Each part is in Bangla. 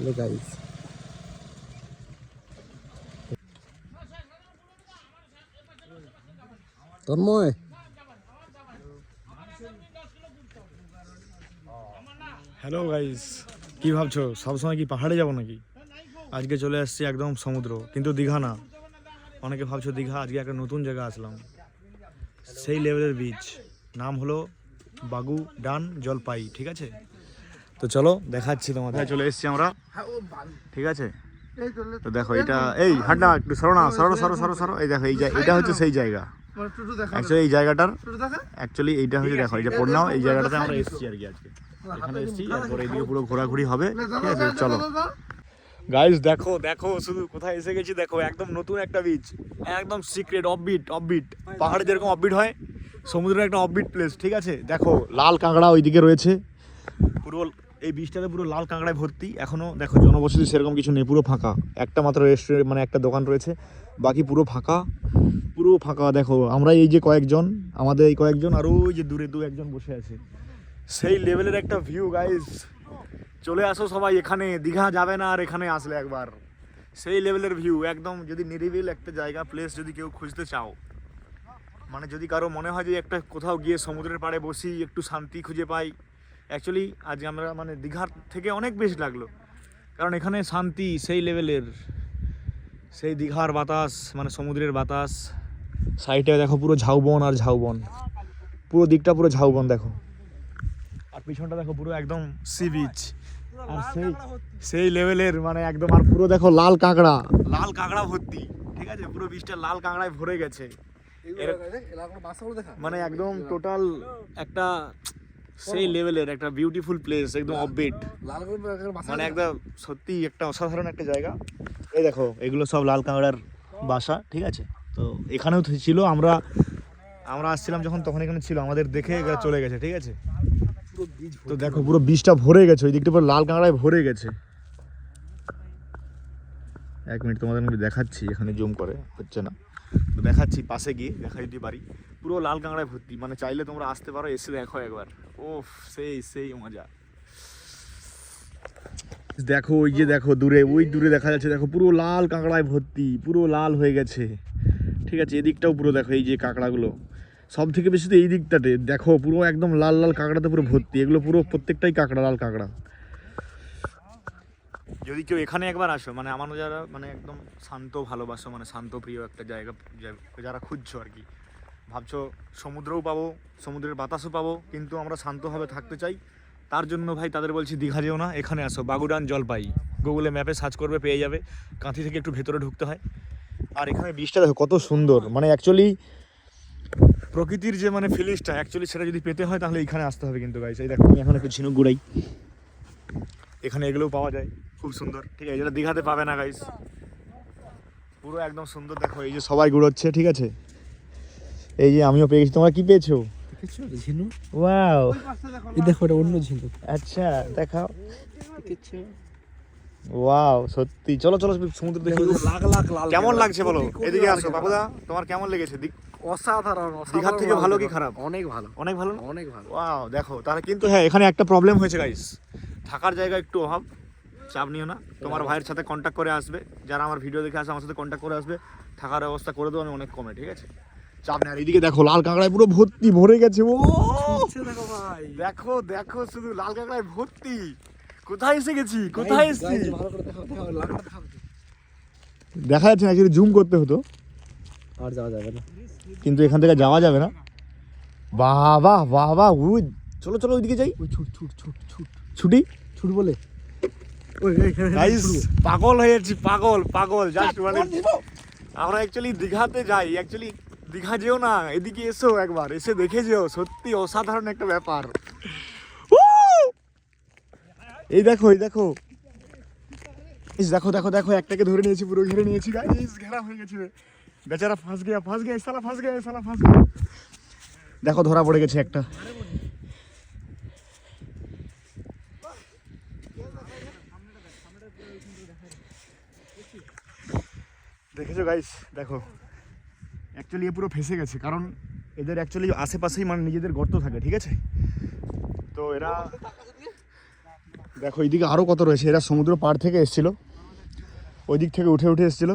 Hello guys, Tanmoy hello guys, কি ভাবছো সবসময় কি পাহাড়ে যাবো নাকি? আজকে চলে আসছি একদম সমুদ্র, কিন্তু দীঘা না। অনেকে ভাবছো দীঘা, আজকে একটা নতুন জায়গা আসলাম, সেই লেভেলের বিচ, নাম হলো বাগু ডান জলপাই। ঠিক আছে, তো চলো দেখাচ্ছি তোমাদের। চলে এসেছি আমরা, ঠিক আছে। তো দেখো এটা, এই হাট না, একটু সরো না, সরো সরো সরো সরো। এই দেখো, এটা হচ্ছে সেই জায়গা। অ্যাকচুয়ালি এই জায়গাটার অ্যাকচুয়ালি এইটা হচ্ছে, দেখো এই যে পড়নাও, এই জায়গাটাতে আমরা এসেছি আর কি। আজকে এখানে এসেছি, এরপর এইদিকে পুরো ঘোরাঘুরি হবে, ঠিক আছে। চলো গাইস, দেখো দেখো শুধু কোথায় এসে গেছি, দেখো একদম নতুন একটা বিচ, একদম সিক্রেট, অফবিট। পাহাড়ে যেরকম অফবিট হয়, সমুদ্রের একটা অফবিট প্লেস, ঠিক আছে। দেখো লাল কাঁকড়া ওইদিকে রয়েছে, পুরো এই বিচটাতে পুরো লাল কাঁকড়ায় ভর্তি। এখনো দেখো জনবসতি সেরকম কিছু নেই, পুরো ফাঁকা। একটা মাত্র রেস্টুরেন্ট, মানে একটা দোকান রয়েছে, বাকি পুরো ফাঁকা, পুরো ফাঁকা। দেখো আমরা এই যে কয়েকজন, আমাদের এই কয়েকজন, আর ওই যে দূরে একজন বসে আছে। সেই লেভেলের একটা ভিউ গাইস, চলে আসো সবাই এখানে। দীঘা যাবে না আর এখানে আসলে একবার, সেই লেভেলের ভিউ একদম। যদি নিরিবিল একটা জায়গা, প্লেস যদি কেউ খুঁজতে চাও, মানে যদি কারো মনে হয় যে একটা কোথাও গিয়ে সমুদ্রের পাড়ে বসি, একটু শান্তি খুঁজে পাই, অ্যাকচুয়ালি আজ আমরা মানে দীঘার থেকে অনেক বেশি লাগলো, কারণ এখানে শান্তি সেই লেভেলের। সেই দীঘার বাতাস, মানে সমুদ্রের বাতাস, সাইডে দেখো পুরো ঝাউবন আর ঝাউবন, পুরো দিকটা পুরো ঝাউবন দেখো। আর পিছনটা দেখো পুরো একদম সি বিচ, আর সেই লেভেলের মানে একদম। আর পুরো দেখো লাল কাঁকড়া ভর্তি, ঠিক আছে। পুরো বিচটা লাল কাঁকড়ায় ভরে গেছে, মানে একদম টোটাল একটা সেই লেভেলের একটা বিউটিফুল প্লেস, একদম অফবিট, মানে একদম সত্যি একটা অসাধারণ একটা জায়গা। এই দেখো এগুলো সব লাল কাঁকড়ার বাসা, ঠিক আছে। তো এখানেও ছিল, আমরা আসছিলাম যখন, তখন এখানে ছিল, আমাদের দেখে চলে গেছে, ঠিক আছে। তো দেখো পুরো বীজটা ভরে গেছে, ওই দিকটা পুরো লাল কাঁকড়ায় ভরে গেছে। এক মিনিট তোমাদের আমি দেখাচ্ছি, এখানে জুম করে হচ্ছে না, তো দেখাচ্ছি পাশে গিয়ে দেখা যদি পারি। পুরো লাল কাঁকড়ায় ভর্তি, মানে চাইলে তোমরা আসতে পারো, এসে দেখো একবার। ওফ, সেই মজা। দেখো ওই যে দেখো ওই দূরে দেখা যাচ্ছে, দেখো পুরো লাল কাঁকড়ায় ভর্তি, পুরো লাল হয়ে গেছে, ঠিক আছে। এদিকটাও পুরো দেখো, এই যে কাঁকড়াগুলো সব থেকে বেশি তো এই দিকটাতে দেখো, পুরো একদম লাল কাঁকড়াতে পুরো ভর্তি। এগুলো পুরো প্রত্যেকটাই কাঁকড়া, লাল কাঁকড়া। যদি কেউ এখানে একবার আসো, মানে আমার যারা মানে একদম শান্ত ভালোবাসো, মানে শান্ত প্রিয় একটা জায়গা যারা খুঁজছো আর কি, ভাবছো সমুদ্রও পাবো, সমুদ্রের বাতাসও পাবো, কিন্তু আমরা শান্তভাবে থাকতে চাই, তার জন্য ভাই তাদের বলছি দীঘা যেও না, এখানে আসো। বাগুডান জলপাই, গুগলে ম্যাপে সার্চ করবে, পেয়ে যাবে। কাঁথি থেকে একটু ভেতরে ঢুকতে হয়। আর এখানে বিচটা দেখো কত সুন্দর, মানে অ্যাকচুয়ালি প্রকৃতির যে মানে ফিলিংসটা, অ্যাকচুয়ালি সেটা যদি পেতে হয় তাহলে এখানে আসতে হবে কিন্তু গাইস। এই দেখো আমি এখন একটু ঝিনুক গুড়াই, এখানে এগুলোও পাওয়া যায়, খুব সুন্দর, ঠিক আছে। যেটা দীঘাতে পাবে না গাইস, পুরো একদম সুন্দর। দেখো এই যে সবাই গুড়োচ্ছে, ঠিক আছে। এই যে আমিও পেয়ে গেছি, তোমরা কি পেয়েছো? ঝিনুক। ওয়াও, এই দেখো এটা অন্য ঝিনুক। আচ্ছা দেখাও। ওয়াও, সত্যি। চলো সমুদ্র দেখি। কেমন লাগছে বলো? এদিকে আসো বাবুদা, তোমার কেমন লেগেছে? অসাধারণ। দীঘার থেকে ভালো কি খারাপ? অনেক ভালো। ওয়াও, দেখো তাহলে কিন্তু হ্যাঁ, এখানে একটা প্রবলেম হয়েছে গাইস, থাকার জায়গা একটু অভাব। চাপ নিও না, তোমার ভাইয়ের সাথে কন্ট্যাক্ট করে আসবে, যারা আমার ভিডিও দেখে আসে আমার সাথে কন্ট্যাক্ট করে আসবে, থাকার ব্যবস্থা করে দেবো আমি অনেক কমে, ঠিক আছে। চাপ নেই। আর এইদিকে দেখো লাল কাঁকড়ায় পুরো ভর্তি, ভরে গেছে। ও দেখো ভাই, দেখো শুধু লাল কাঁকড়ায় ভর্তি। কোথায় এসে গেছি? ভালো করে দেখো, দেখা যাচ্ছে না, যদি জুম করতে হতো। আর যাওয়া যাবে না, কিন্তু এখান থেকে যাওয়া যাবে না। বাহ, ওই চলো ওইদিকে যাই। ওই ছুট বলে গাইস, পাগল হয়ে যাচ্ছি, পাগল জাস্ট। মানে আমরা অ্যাকচুয়ালি দীঘাতে যাই, অ্যাকচুয়ালি দীঘা যেও না, এদিকে এসো একবার, এসে দেখে যেও, সত্যি অসাধারণ একটা ব্যাপার। এই দেখো দেখো একটাকে ধরে নিয়েছি, পুরো ঘিরে নিয়েছি গাইস, ঘেরা হয়ে গেছে। বেচারা ফাঁস গেয়া সালা ফাঁস গেয়া। দেখো ধরা পড়ে গেছে একটা। দেখেছো গাইস, দেখো অ্যাকচুয়ালি এ পুরো ফেসে গেছে, কারণ এদের অ্যাকচুয়ালি আশেপাশেই মানে নিজেদের গর্ত থাকে, ঠিক আছে। তো এরা দেখো এইদিকে আরও কত রয়েছে, এরা সমুদ্র পাড় থেকে এসেছিলো, ওই দিক থেকে উঠে উঠে এসেছিলো,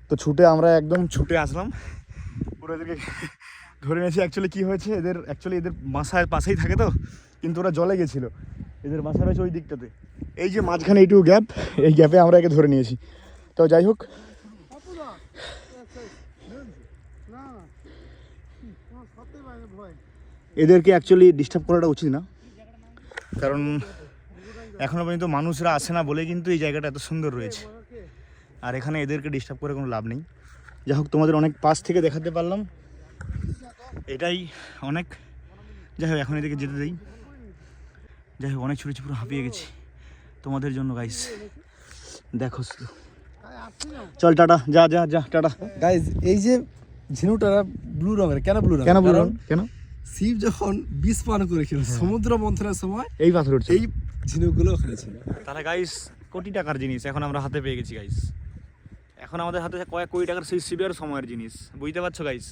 তো ছুটে আমরা একদম ছুটে আসলাম, পুরো এদেরকে ধরে নিয়েছি। অ্যাকচুয়ালি কী হয়েছে, এদের বাসায় পাশেই থাকে তো, কিন্তু ওরা জলে গেছিলো, এদের বাসা রয়েছে ওই দিকটাতে, এই যে মাঝখানে এইটুকু গ্যাপ, এই গ্যাপে আমরা একে ধরে নিয়েছি। তো যাই হোক, এদেরকে অ্যাকচুয়ালি ডিস্টার্ব করাটা উচিত না, কারণ এখনও পর্যন্ত মানুষরা আসে না বলে কিন্তু এই জায়গাটা এত সুন্দর রয়েছে, আর এখানে এদেরকে ডিস্টার্ব করে কোনো লাভ নেই। যাই হোক, তোমাদের অনেক পাশ থেকে দেখাতে পারলাম, এটাই অনেক। যাই হোক, এখন এদিকে যেতে দেই। যাই হোক, অনেক ছুটেছি, পুরো হাঁপিয়ে গেছি তোমাদের জন্য গাইস, দেখো শুধু। চল টাটা, যা যা যা টাটা। গাইজ এই যে ঝিনুকটা ব্লু রঙের, কেন ব্লু রঙের? কেন ব্লু রং? কেন? শিব যখন বিষ পান করেছিল সমুদ্র মন্থনের সময়, এই পাথর উঠছে, এই ঝিনুকগুলো ওখানে ছিল। তাহলে গাইস কোটি টাকার জিনিস এখন আমরা হাতে পেয়ে গেছি গাইস, এখন আমাদের হাতে কয়েক কোটি টাকার সেই শিবের সময়ের জিনিস, বুঝতে পারছো গাইস?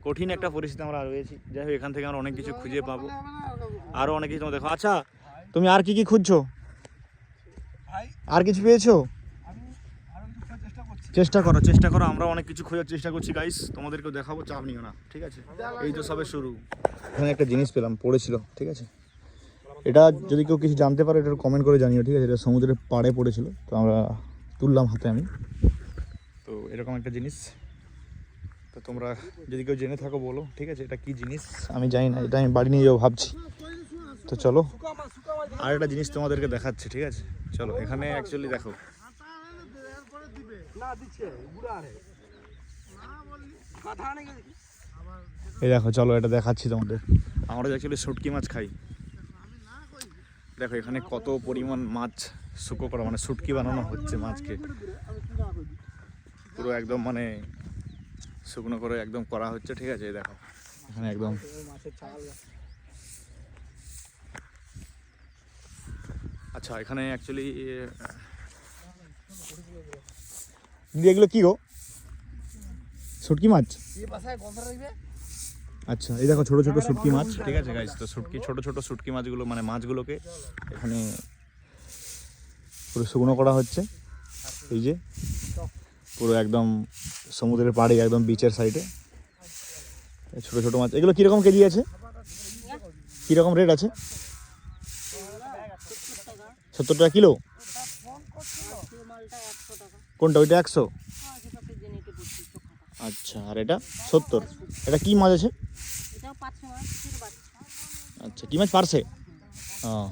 কঠিন একটা পরিস্থিতি আমরা রয়েছি। যাই হোক, এখান থেকে আমরা অনেক কিছু খুঁজে পাবো, আরও অনেক কিছু তোমরা দেখো। আচ্ছা, তুমি আর কি কি খুঁজছো? আর কিছু পেয়েছো? চেষ্টা করো, আমরা অনেক কিছু খোঁজার চেষ্টা করছি গাইস, তোমাদেরকেও দেখাবো, চাপ নিও না, ঠিক আছে? এই তো সবে শুরু। এখানে একটা জিনিস পেলাম, পড়েছিল, ঠিক আছে? এটা যদি কেউ কিছু জানতে পারে এটা কমেন্ট করে জানিও, ঠিক আছে? এটা সমুদ্রের পাড়ে পড়েছিল, তো আমরা তুললাম হাতে আমি, তো এরকম একটা জিনিস। তো তোমরা যদি কেউ জেনে থাকো বলো, ঠিক আছে? এটা কি জিনিস আমি জানি না, এটা আমি বাড়ি নিয়ে যাবো ভাবছি। তো চলো, আর একটা জিনিস তোমাদেরকে দেখাচ্ছি, ঠিক আছে? চলো, এখানে অ্যাকচুয়ালি দেখো, এই দেখো, চলো এটা দেখাচ্ছি তোমাদের। আমরা অ্যাকচুয়ালি শুটকি মাছ খাই, দেখো এখানে কত পরিমাণ মাছ শুকো করা, মানে শুটকি বানানো হচ্ছে মাছকে, পুরো একদম মানে শুকনো করে একদম করা হচ্ছে, ঠিক আছে? দেখো এখানে একদম আচ্ছা, এখানে অ্যাকচুয়ালি এগুলো কি গো? শুটকি মাছ? আচ্ছা, এই দেখো ছোট ছোট শুটকি মাছ, ঠিক আছে গাইস? তো ছোট ছোট শুটকি মাছগুলো, মানে মাছগুলোকে এখানে পুরো শুকনো করা হচ্ছে, এই যে পুরো একদম সমুদ্রের পাড়ে, একদম বিচের সাইডে ছোট ছোট মাছ। এগুলো কীরকম কেজি আছে, কীরকম রেট আছে? 70 টাকা কিলো? কোনটা? ওইটা 100? আচ্ছা, আর এটা 70? এটা কি মাছ আছে? আচ্ছা, কি মাছ? পার্সে? হ্যাঁ,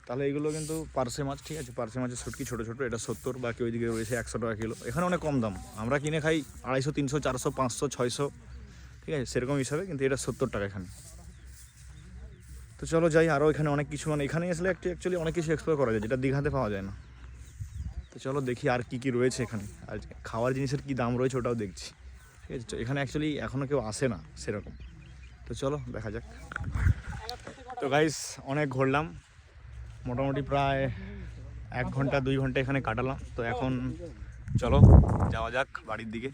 তাহলে এগুলো কিন্তু পার্সে মাছ, ঠিক আছে? পার্সে মাছের শুটকি ছোটো ছোটো, এটা 70, বাকি ওইদিকে রয়েছে 100 টাকা কিলো। এখানে অনেক কম দাম, আমরা কিনে খাই 250, 300, 400, 500, 600, ঠিক আছে? সেরকম হিসাবে, কিন্তু এটা 70 টাকা এখানে। তো চলো যাই, আরও এখানে অনেক কিছু, মানে এখানে আসলে অ্যাকচুয়ালি অনেক কিছু এক্সপ্লোর করা যায়, যেটা দীঘাতে পাওয়া যায় না। তো চলো দেখি আর কি কি রয়েছে এখানে, আর খাওয়ার জিনিসের কি দাম রয়েছে ওটাও দেখছি, ঠিক আছে? এখানে অ্যাকচুয়ালি এখনও কেউ আসে না সেরকম, তো চলো দেখা যাক। তো গাইস, অনেক ঘুরলাম, মোটামুটি প্রায় 1 ঘন্টা 2 ঘন্টা এখানে কাটালাম। তো এখন চলো যাওয়া যাক বাড়ির দিকে।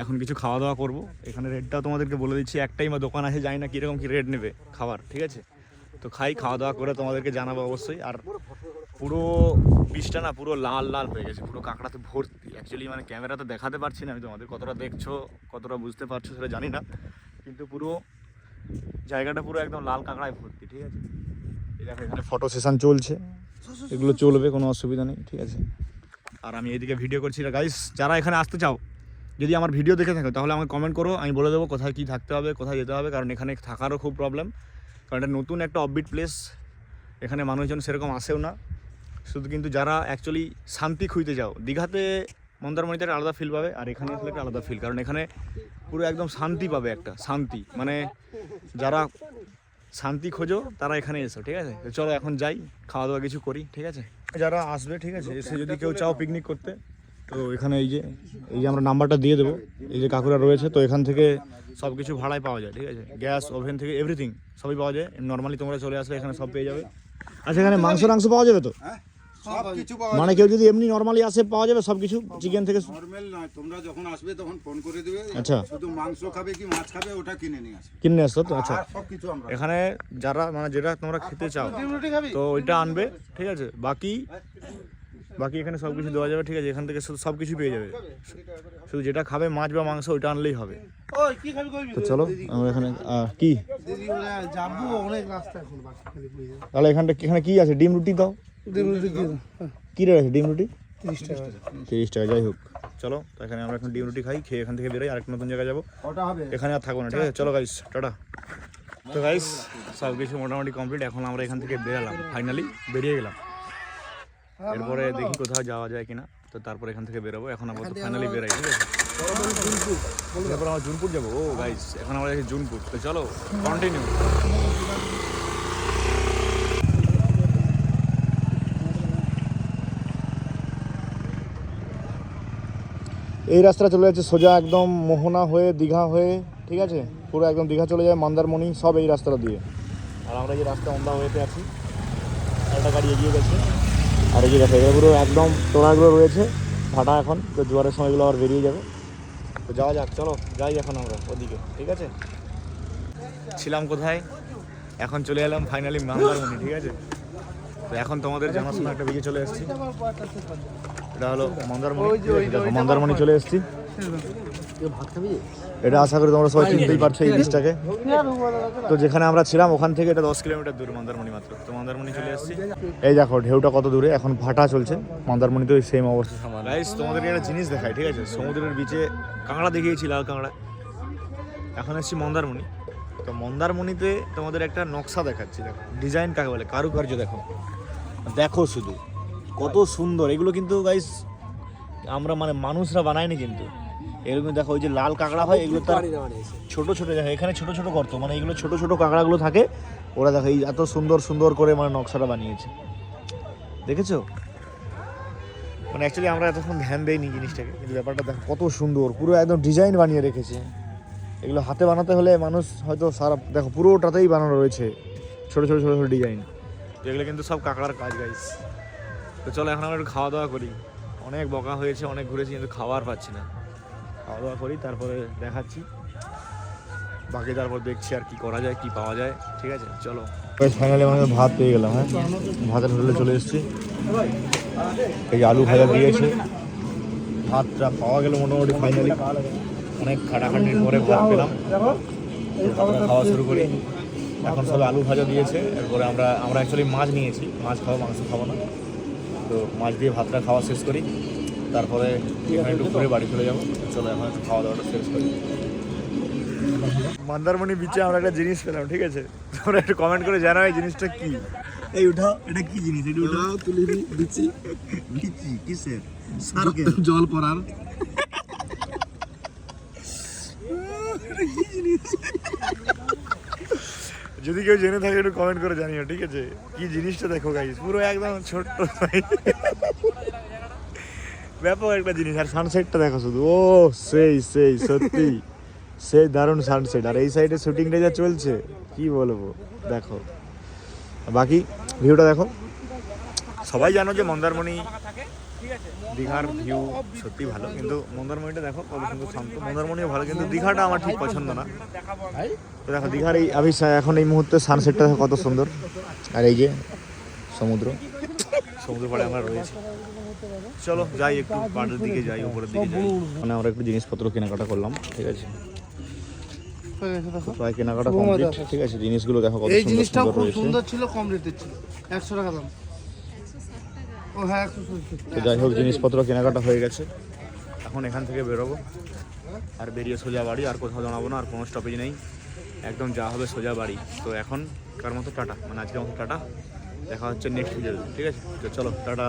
এখন কিছু খাওয়া দাওয়া করবো, এখানে রেটটাও তোমাদেরকে বলে দিচ্ছি। একটাই দোকান আছে, জানি না কীরকম কী রেট নেবে খাবার, ঠিক আছে? তো খাওয়া দাওয়া করে তোমাদেরকে জানাবো অবশ্যই। আর পুরো বীজটা না পুরো লাল লাল হয়ে গেছে, পুরো কাঁকড়াতে ভর্তি। অ্যাকচুয়ালি মানে ক্যামেরাতে দেখাতে পারছি না আমি তোমাদের, কতটা দেখছো কতটা বুঝতে পারছো সেটা জানি না, কিন্তু পুরো জায়গাটা পুরো একদম লাল কাঁকড়ায় ভর্তি, ঠিক আছে? এই দেখো এখানে ফটো সেশন চলছে, এগুলো চলবে, কোনো অসুবিধা নেই, ঠিক আছে? আর আমি এইদিকে ভিডিও করছি। গাইস, যারা এখানে আসতে চাও, যদি আমার ভিডিও দেখে থাকো তাহলে আমাকে কমেন্ট করো, আমি বলে দেবো কোথায় কী থাকতে হবে, কোথায় যেতে হবে, কারণ এখানে থাকারও খুব প্রবলেম, কারণ এটা নতুন একটা অফবিট প্লেস, এখানে মানুষজন সেরকম আসেও না। শুধু কিন্তু যারা অ্যাকচুয়ালি শান্তি খুঁজতে যাও, দীঘাতে মন্দারমণিতে একটা আলাদা ফিল পাবে, আর এখানে আসলে একটা আলাদা ফিল, কারণ এখানে পুরো একদম শান্তি পাবে, একটা শান্তি, মানে যারা শান্তি খোঁজো তারা এখানে এসো, ঠিক আছে? চলো এখন যাই, খাওয়া দাওয়া কিছু করি, ঠিক আছে? যারা আসবে, ঠিক আছে, এসে যদি কেউ চাও পিকনিক করতে, তো এখানে এই যে আমরা নাম্বারটা দিয়ে দেবো, এই যে কাকুরা রয়েছে, তো এখান থেকে সব কিছু ভাড়ায় পাওয়া যায়, ঠিক আছে? গ্যাস ওভেন থেকে এভরিথিং সবই পাওয়া যায়। নর্মালি তোমরা চলে আসলে এখানে সব পেয়ে যাবে। আচ্ছা, এখানে মাংস পাওয়া যাবে তো? সব কিছু পাওয়া মানে কেউ যদি এমনি নর্মালি আসে পাওয়া যাবে সব কিছু চিকেন থেকে নরমাল নয়, তোমরা যখন আসবে তখন ফোন করে দিবে। আচ্ছা। শুধু মাংস খাবে কি মাছ খাবে ওটা কিনে নিয়ে আসবে। কিনে আসতো তো? আচ্ছা, আর সব কিছু আমরা এখানে যারা মানে যেটা তোমরা খেতে চাও তো ওইটা আনবে, ঠিক আছে। বাকি বাকি এখানে সব কিছু দেওয়া যাবে, ঠিক আছে। এখান থেকে সব কিছু পেয়ে যাবে, শুধু যেটা খাবে মাছ বা মাংস ওইটা আনলেই হবে। তো চলো আমরা এখানে কি তাহলে এখানে কি আছে? ডিম রুটি দাও। কি রে ডিম রুটি? 30 টাকা। যাই হোক, চলো তো এখানে আমরা এখন ডিম রুটি খাই, খেয়ে এখান থেকে বেরোই, আরেকটা নতুন জায়গায় যাবো। ওটা হবে। এখানে আর থাকবো না, ঠিক আছে। চলো গাইস, টাটা। তো গাইস সব কিছু মোটামুটি কমপ্লিট। এখন আমরা এখান থেকে বেরালাম, ফাইনালি বেরিয়ে গেলাম। এরপরে দেখি কোথাও যাওয়া যায় কিনা, তো তারপর এখান থেকে বেরোবো। এখন আমরা তো ফাইনালি বেরাই, ঠিক আছে। এরপর আমরা জুনপুর যাবো। ও গাইস এখন আমরা যাচ্ছি জুনপুর। তো চলো কন্টিনিউ। এই রাস্তাটা চলে যাচ্ছে সোজা একদম মোহনা হয়ে দীঘা হয়ে, ঠিক আছে। পুরো একদম দীঘা চলে যায়, মন্দারমণি সব এই রাস্তাটা দিয়ে। আর আমরা যে রাস্তা অন্ধা হয়েতে আছি, একটা গাড়ি এগিয়ে গেছে। আর এই যে দেখো এগুলো একদম টোড়াগুলো রয়েছে ভাটা, এখন তো জোয়ারের সময়গুলো আবার বেরিয়ে যাবে। তো যাওয়া যাক, চলো যাই এখন আমরা ওদিকে, ঠিক আছে। ছিলাম কোথায়? এখন চলে এলাম ফাইনালি মন্দারমণি, ঠিক আছে। তো এখন তোমাদের জানাশোনা একটা দিকে চলে এসেছি, এটা হলো মন্দারমণি। দেখো মন্দারমণি চলে এসেছি। এটা আশা করি তোমরা সবাই চিনতেই পারছো এই বীজটাকে। তো যেখানে আমরা ছিলাম ওখান থেকে এটা 10 কিলোমিটার দূর মন্দারমণি মাত্র। তো মন্দারমণি চলে এসেছি। এই দেখো ঢেউটা কত দূরে, এখন ভাটা চলছে। মন্দারমণিতে ওই সেম অবস্থা। গাইস তোমাদেরকে একটা জিনিস দেখাই, ঠিক আছে। সমুদ্রের বিচে কাঁকড়া দেখিয়েছি, লাল কাঁকড়া। এখন এসেছি মন্দারমণি। তো মন্দারমণিতে তোমাদের একটা নকশা দেখাচ্ছি, দেখো ডিজাইন কাকে বলে, কারুকার্য দেখো, দেখো শুধু কত সুন্দর। এগুলো কিন্তু গাইস আমরা মানে মানুষরা বানায়নি, কিন্তু এরকম দেখো ওই যে লাল কাঁকড়া হয় এগুলো তার ছোট ছোট, দেখো এখানে ছোট ছোট গর্ত, মানে এগুলো ছোট ছোট কাঁকড়াগুলো থাকে। ওরা দেখো এই এত সুন্দর সুন্দর করে মানে নকশাটা বানিয়েছে, দেখেছো? মানে অ্যাকচুয়ালি আমরা এতক্ষণ ধ্যান দেইনি জিনিসটাকে, কিন্তু ব্যাপারটা দেখো কত সুন্দর, পুরো একদম ডিজাইন বানিয়ে রেখেছে। এগুলো হাতে বানাতে হলে মানুষ হয়তো সারা দেখো পুরোটাতেই বানানো রয়েছে ছোট ছোট ছোট ছোট ডিজাইন। এগুলো কিন্তু সব কাঁকড়ার কাজ গাইস। তো চলো এখন আমরা একটু খাওয়া দাওয়া করি। অনেক বকা হয়েছে, অনেক ঘুরেছি, কিন্তু খাওয়ার পাচ্ছি না। খাওয়া দাওয়া করি, তারপরে দেখাচ্ছি বাকি, তারপর দেখছি আর কি করা যায়, কি পাওয়া যায়, ঠিক আছে। চলো ফাইনালি আমাদের ভাত পেয়ে গেলাম। হ্যাঁ, ভাতের হোটেলে চলে এসেছি। এই আলু ভাজা দিয়েছে, ভাতটা পাওয়া গেল মোটামুটি ফাইনালি। অনেক খাটাখাটির পরে ভাত পেলাম, খাওয়া শুরু করি। এখন সব আলু ভাজা দিয়েছে। এরপরে আমরা অ্যাকচুয়ালি মাছ নিয়েছি, মাছ খাবো, মাংস খাবো না। তো মাছ দিয়ে ভাতটা খাওয়া শেষ করি, তারপরে এখানে একটু ঘুরে বাড়ি চলে যাবো। চলো এখন একটু খাওয়া দাওয়াটা শেষ করি। মন্দারমণি বিচে আমরা একটা জিনিস পেলাম, ঠিক আছে। তোমরা একটু কমেন্ট করে জানাও এই জিনিসটা কি। এই উঠাও, এটা কি জিনিস? এটা উঠাও, তুলে দিচ্ছি। বিচি কিসের? জল পড়ার যদি কেউ জেনে থাকে একটু কমেন্ট করে জানিও, ঠিক আছে। কি জিনিসটা দেখো গাইস, পুরো একদম ছোট্ট ব্যাপক একটা জিনিস। আর সানসেটটা দেখো শুধু, ও সেই সেই সত্যি সেই দারুণ সানসেট। আর এই সাইডে শুটিংটা যা চলছে কি বলবো, দেখো। বাকি ভিউটা দেখো। সবাই জানো যে মন্দারমণি দীঘার ভিউ সত্যি ভালো, কিন্তু মন্দারমণিটা দেখো কত সুন্দর শান্ত। মন্দারমণিও ভালো, কিন্তু দীঘাটা আমার ঠিক পছন্দ না। তো দেখো দীঘার এই এখন এই মুহূর্তে সানসেটটা দেখো কত সুন্দর। আর এই যে সমুদ্র পাড়ে আমরা রয়েছি। চলো যাই একটু পাড়ের দিকে যাই, উপরের দিকে যাই। মানে আমরা একটু জিনিসপত্র কেনাকাটা করলাম, ঠিক আছে। প্রায় কেনাকাটা কমপ্লিট, ঠিক আছে। জিনিসগুলো দেখো কত এই জিনিসটাও খুব রয়েছে। সুন্দর ছিল, কম রেটের ছিল, 100 টাকা দাম। ও হ্যাঁ 160। তো যাই হোক জিনিসপত্র কেনাকাটা হয়ে গেছে। এখন এখান থেকে বেরোবো, আর বেরিয়ে সোজা বাড়ি। আর কোথাও জানাবো না, আর কোনো স্টপেজ নেই, একদম যা হবে সোজা বাড়ি। তো এখন কার মতো টাটা, মানে আজকের মতো টাটা। দেখা হচ্ছে নেক্সট ভিডিওতে, ঠিক আছে। তো চলো টাটা।